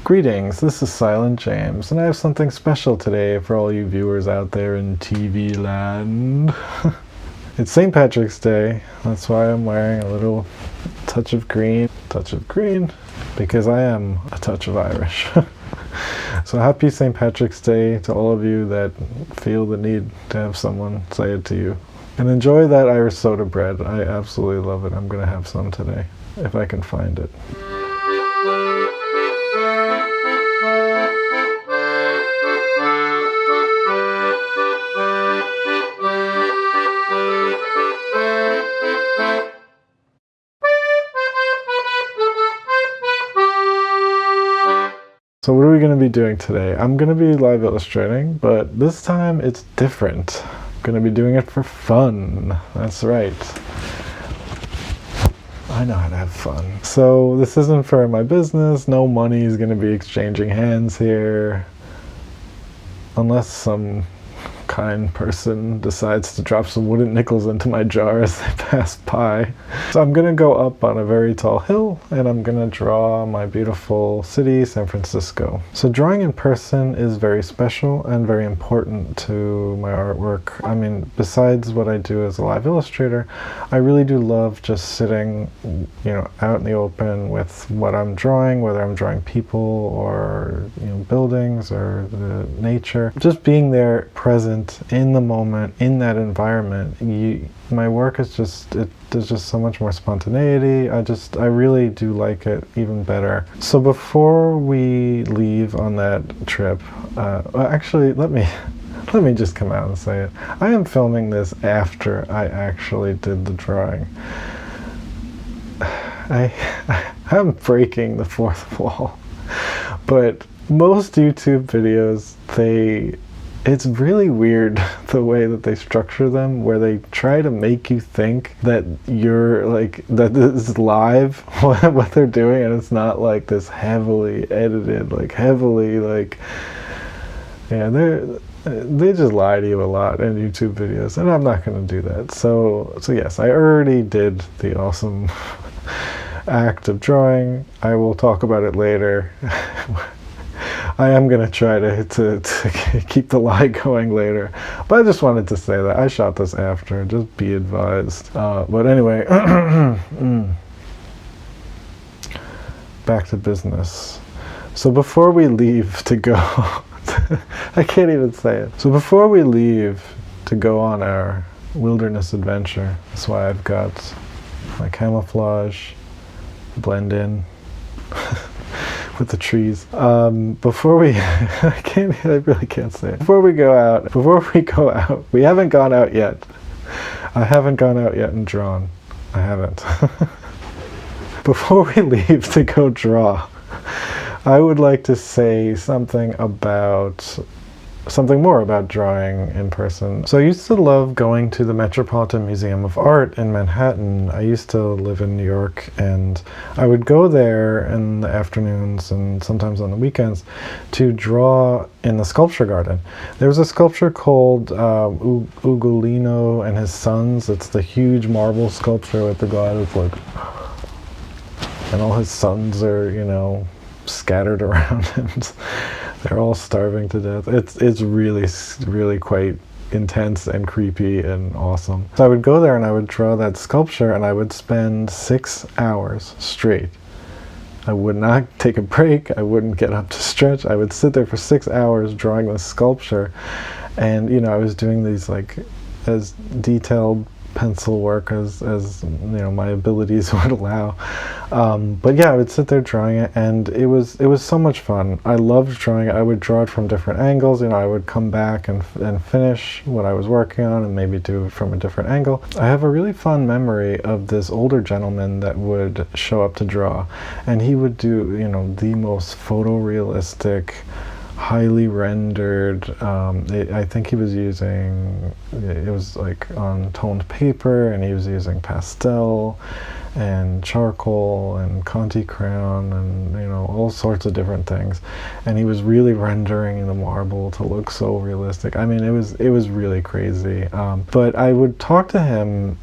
Greetings, this is Silent James, and I have something special today for all you viewers out there in TV land. It's St. Patrick's Day, that's why I'm wearing a little touch of green, because I am a touch of Irish. So happy St. Patrick's Day to all of you that feel the need to have someone say it to you. And enjoy that Irish soda bread. I absolutely love it. I'm going to have some today, if I can find it. So what are we going to be doing today? I'm going to be live illustrating, but this time it's different. I'm going to be doing it for fun. That's right. I know how to have fun. So this isn't for my business. No money is going to be exchanging hands here. Unless some kind person decides to drop some wooden nickels into my jar as they pass by. So I'm going to go up on a very tall hill and I'm going to draw my beautiful city, San Francisco. So drawing in person is very special and very important to my artwork. I mean, besides what I do as a live illustrator, I really do love just sitting, out in the open with what I'm drawing, whether I'm drawing people or, buildings or the nature. Just being there present in the moment, in that environment. My work is there's just so much more spontaneity. I really do like it even better. So before we leave on that trip, actually let me just come out and say it. I am filming this after I actually did the drawing. I'm breaking the fourth wall, but most YouTube videos, it's really weird the way that they structure them, where they try to make you think that that this is live, what they're doing, and it's not like this heavily edited, they just lie to you a lot in YouTube videos, and I'm not going to do that. So yes, I already did the awesome act of drawing. I will talk about it later. I am going to try to keep the lie going later. But I just wanted to say that I shot this after, just be advised. But anyway, back to business. So before we leave to go, I can't even say it. So before we leave to go on our wilderness adventure, that's why I've got my camouflage, blend in. With the trees. Before we, I really can't say it. Before we go out, we haven't gone out yet. I haven't gone out yet and drawn. I haven't. Before we leave to go draw, I would like to say something more about drawing in person. So I used to love going to the Metropolitan Museum of Art in Manhattan. I used to live in New York, and I would go there in the afternoons and sometimes on the weekends to draw in the sculpture garden. There's a sculpture called Ugolino and His Sons. It's the huge marble sculpture with the guy that's and all his sons are, scattered around and they're all starving to death. It's really, really quite intense and creepy and awesome. So I would go there and I would draw that sculpture and I would spend 6 hours straight. I would not take a break. I wouldn't get up to stretch. I would sit there for 6 hours drawing this sculpture. And, I was doing these as detailed pencil work as my abilities would allow, but yeah, I would sit there drawing it, and it was so much fun. I loved drawing it. I would draw it from different angles. I would come back and finish what I was working on and maybe do it from a different angle. I have a really fond memory of this older gentleman that would show up to draw, and he would do the most photorealistic, highly rendered, I think he was using, it was on toned paper, and he was using pastel and charcoal and Conti crayon and all sorts of different things, and he was really rendering the marble to look so realistic. I mean, it was really crazy. But I would talk to him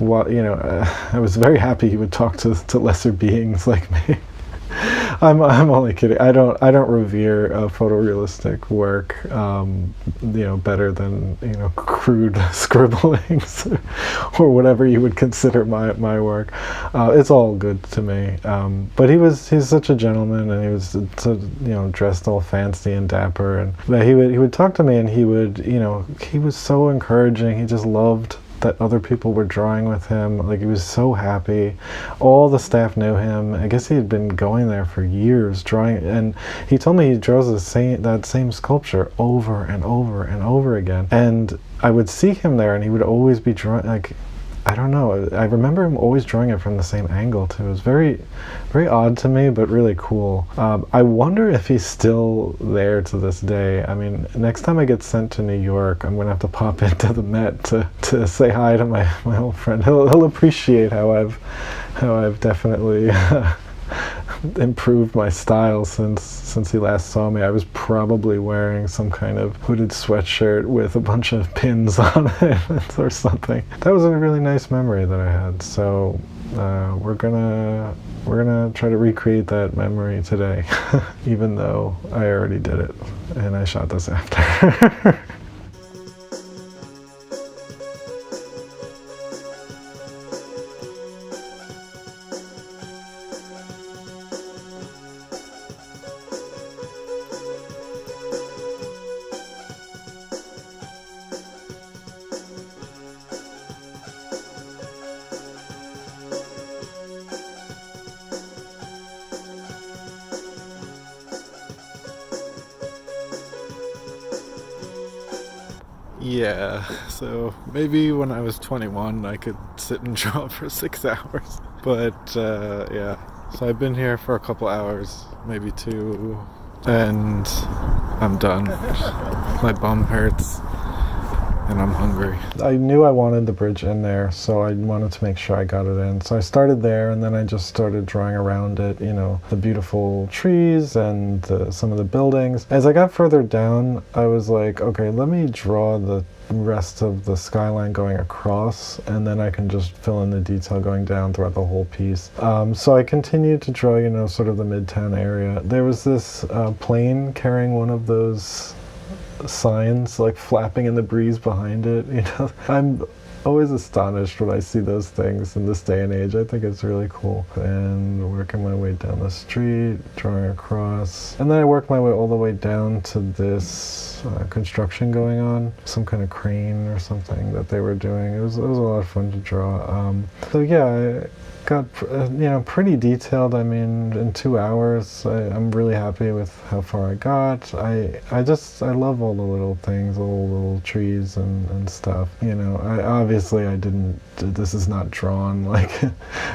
while I was very happy he would talk to lesser beings like me. I'm only kidding. I don't revere photorealistic work, better than crude scribblings or whatever you would consider my work. It's all good to me. But he's such a gentleman, and he was so, dressed all fancy and dapper, and but he would talk to me, and he was so encouraging. He just loved that other people were drawing with him. Like, he was so happy. All the staff knew him. I guess he had been going there for years drawing, and he told me he draws that same sculpture over and over and over again. And I would see him there, and he would always be drawing, like, I don't know. I remember him always drawing it from the same angle too. It was very, very odd to me, but really cool. I wonder if he's still there to this day. I mean, next time I get sent to New York, I'm gonna have to pop into the Met to say hi to my old friend. He'll appreciate how I've definitely improved my style since he last saw me. I was probably wearing some kind of hooded sweatshirt with a bunch of pins on it or something. That was a really nice memory that I had. So we're gonna try to recreate that memory today, even though I already did it and I shot this after. Yeah, so maybe when I was 21 I could sit and draw for 6 hours. But yeah, so I've been here for a couple hours, maybe 2, and I'm done. My bum hurts and I'm hungry. I knew I wanted the bridge in there, so I wanted to make sure I got it in. So I started there, and then I just started drawing around it, the beautiful trees and some of the buildings. As I got further down, I was like, okay, let me draw the rest of the skyline going across, and then I can just fill in the detail going down throughout the whole piece. So I continued to draw, sort of the Midtown area. There was this plane carrying one of those signs, like flapping in the breeze behind it. I'm always astonished when I see those things in this day and age. I think it's really cool. And working my way down the street, drawing across, and then I worked my way all the way down to this construction going on, some kind of crane or something that they were doing. It was a lot of fun to draw. So yeah, I got pretty detailed. I mean, in 2 hours, I'm really happy with how far I got. I love all the little things, all the little trees and stuff. Obviously I didn't. This is not drawn. Like,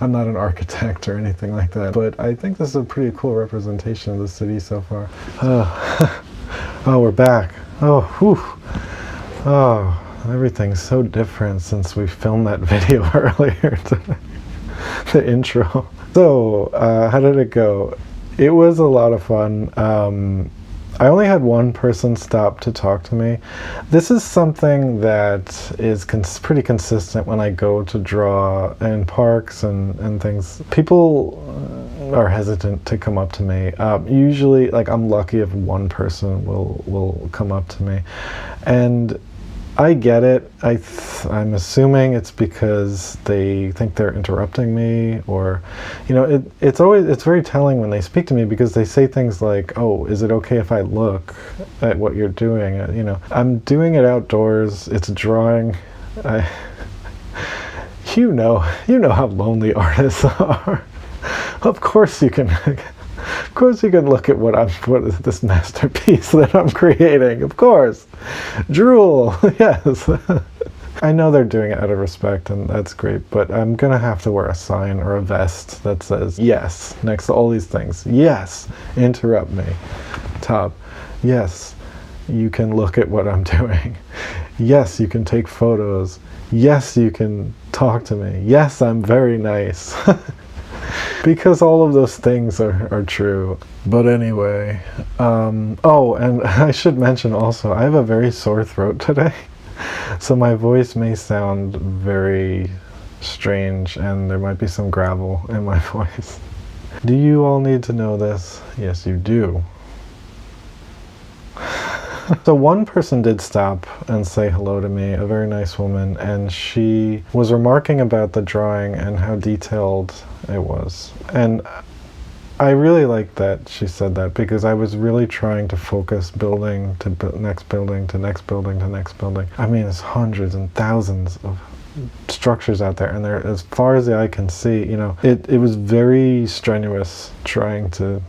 I'm not an architect or anything like that. But I think this is a pretty cool representation of the city so far. Oh, we're back. Oh, whew. Oh, everything's so different since we filmed that video earlier today. The intro. So, how did it go? It was a lot of fun. I only had one person stop to talk to me. This is something that is pretty consistent when I go to draw in parks and things. People are hesitant to come up to me. Usually, like, I'm lucky if one person will come up to me. And I get it. I'm assuming it's because they think they're interrupting me, or, it's very telling when they speak to me, because they say things like, "Oh, is it okay if I look at what you're doing?" I'm doing it outdoors. It's a drawing. You know how lonely artists are. Of course you can. Of course you can look at what this masterpiece that I'm creating. Of course. Drool. Yes. I know they're doing it out of respect, and that's great, but I'm gonna have to wear a sign or a vest that says yes next to all these things. Yes, interrupt me. Top. Yes, you can look at what I'm doing. Yes, you can take photos. Yes, you can talk to me. Yes, I'm very nice. Because all of those things are true. But anyway, oh, and I should mention also, I have a very sore throat today. So my voice may sound very strange, and there might be some gravel in my voice. Do you all need to know this? Yes, you do. So one person did stop and say hello to me, a very nice woman, and she was remarking about the drawing and how detailed it was. And I really liked that she said that, because I was really trying to focus building to next building to next building to next building. I mean, there's hundreds and thousands of structures out there, and they're as far as the eye can see. You know, it was very strenuous trying to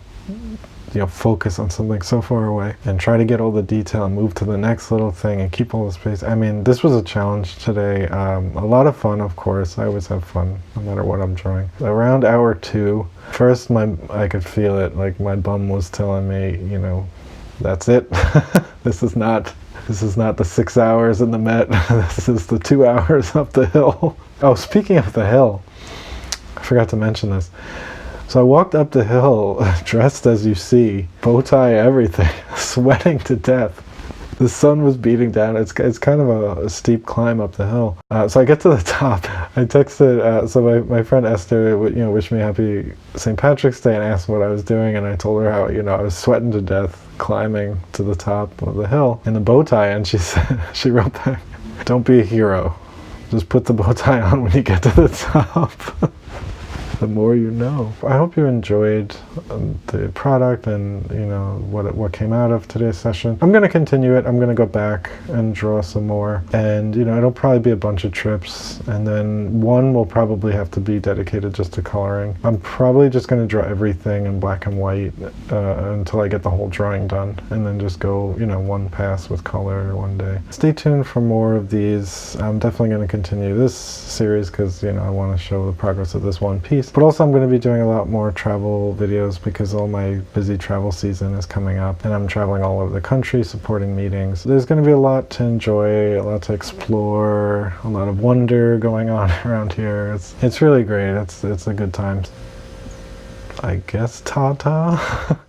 focus on something so far away and try to get all the detail and move to the next little thing and keep all the space. I mean, this was a challenge today. A lot of fun, of course. I always have fun no matter what I'm drawing. Around hour 2, first I could feel it, like my bum was telling me, that's it. This is not the 6 hours in the Met. This is the 2 hours up the hill. Oh, speaking of the hill, I forgot to mention this. So I walked up the hill, dressed as you see, bow tie, everything, sweating to death. The sun was beating down. It's kind of a steep climb up the hill. So I get to the top. I texted, so my friend Esther, wished me happy St. Patrick's Day and asked what I was doing, and I told her how, I was sweating to death climbing to the top of the hill in the bow tie, and she wrote back, "Don't be a hero. Just put the bow tie on when you get to the top." The more you know. I hope you enjoyed the product and what came out of today's session. I'm going to continue it. I'm going to go back and draw some more, and it'll probably be a bunch of trips, and then one will probably have to be dedicated just to coloring. I'm probably just going to draw everything in black and white until I get the whole drawing done, and then just go one pass with color one day. Stay tuned for more of these. I'm definitely going to continue this series because I want to show the progress of this one piece. But also I'm going to be doing a lot more travel videos because all my busy travel season is coming up, and I'm traveling all over the country supporting meetings. There's going to be a lot to enjoy, a lot to explore, a lot of wonder going on around here. It's really great. It's a good time. I guess ta-ta.